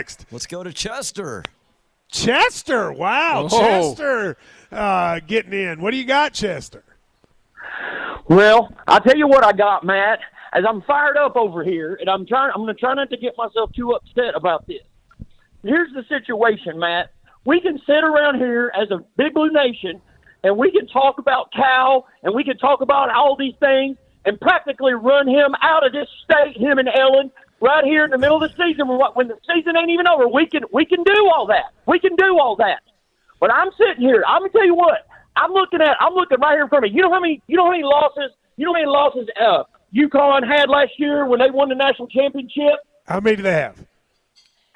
next? Let's go to Chester. Chester. Wow, Chester getting in. What do you got, Chester? Well, I'll tell you what I got, Matt, as I'm fired up over here, and I'm going to try not to get myself too upset about this. Here's the situation, Matt. We can sit around here as a Big Blue Nation, and we can talk about Cal, and we can talk about all these things, and practically run him out of this state, him and Ellen, right here in the middle of the season when the season ain't even over. We can do all that. We can do all that. But I'm sitting here. I'm gonna tell you what. I'm looking right here in front of me. You know how many losses UConn had last year when they won the national championship? How many do they have?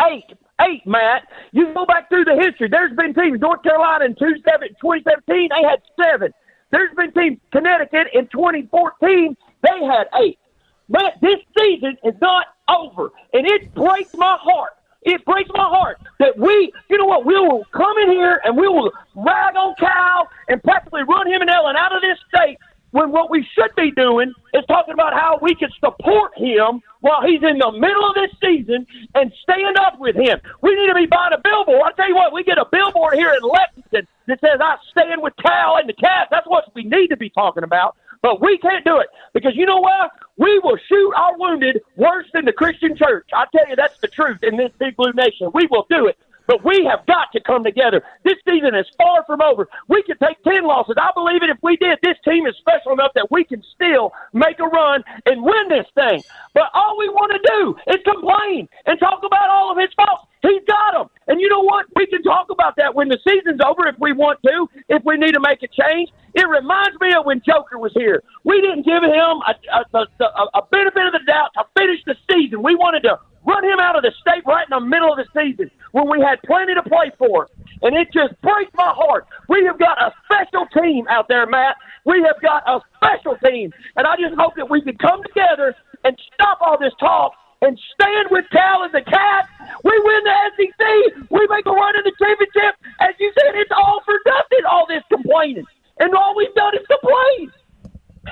Eight, Matt. You go back through the history. There's been teams, North Carolina in 2017, they had 7. There's been teams, Connecticut in 2014, they had 8. Matt, this season is not over, and it breaks my heart. It breaks my heart that we will come in here and we will rag on Cal and practically run him and Ellen out of this state when what we should be doing is talking about how we can support him while he's in the middle of this season and stand up with him. We need to be buying a billboard. I'll tell you what, we get a billboard here in Lexington that says, I stand with Cal and the Cats. That's what we need to be talking about. But we can't do it because you know what? We will shoot our wounded worse than the Christian church. I tell you, that's the truth in this Big Blue Nation. We will do it. But we have got to come together. This season is far from over. We can take 10 losses. I believe it if we did. This team is special enough that we can still make a run and win this thing. But all we want to do is complain and talk about all of his faults. He's got them. And you know what? We can talk about that when the season's over if we want to, if we need to make a change. It reminds me of when Joker was here. We didn't give him a benefit of the doubt to finish the season. We wanted to run him out of the state right in the middle of the season when we had plenty to play for. And it just breaks my heart. We have got a special team out there, Matt. We have got a special team. And I just hope that we can come together and stop all this talk and stand with Cal and the Cats. We win the SEC. We make a run in the championship. As you said, it's all for nothing, all this complaining. And all we've done is complain.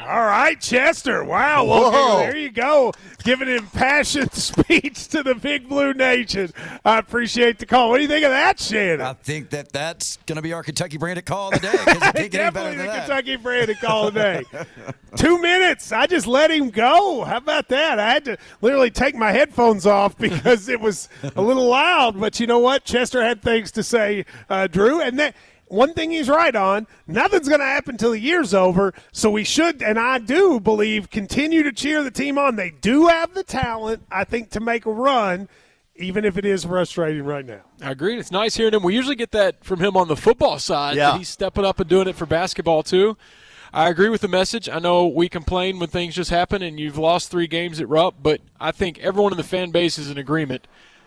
All right, Chester. Wow. Well, there you go. Giving an impassioned speech to the Big Blue Nation. I appreciate the call. What do you think of that, Shannon? I think that's going to be our Kentucky branded call of the day. Definitely the Kentucky branded call of the day. 2 minutes. I just let him go. How about that? I had to literally take my headphones off because it was a little loud. But you know what? Chester had things to say, Drew. And that. One thing he's right on, nothing's going to happen until the year's over, so we should, and I do believe, continue to cheer the team on. They do have the talent, I think, to make a run, even if it is frustrating right now. I agree. It's nice hearing him. We usually get that from him on the football side, but he's stepping up and doing it for basketball too. I agree with the message. I know we complain when things just happen and you've lost 3 games at Rupp, but I think everyone in the fan base is in agreement.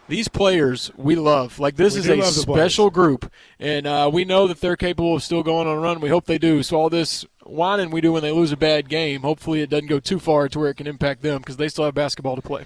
These players we love. Like, this is a special group, and we know that they're capable of still going on a run. We hope they do. So all this whining we do when they lose a bad game, hopefully it doesn't go too far to where it can impact them because they still have basketball to play.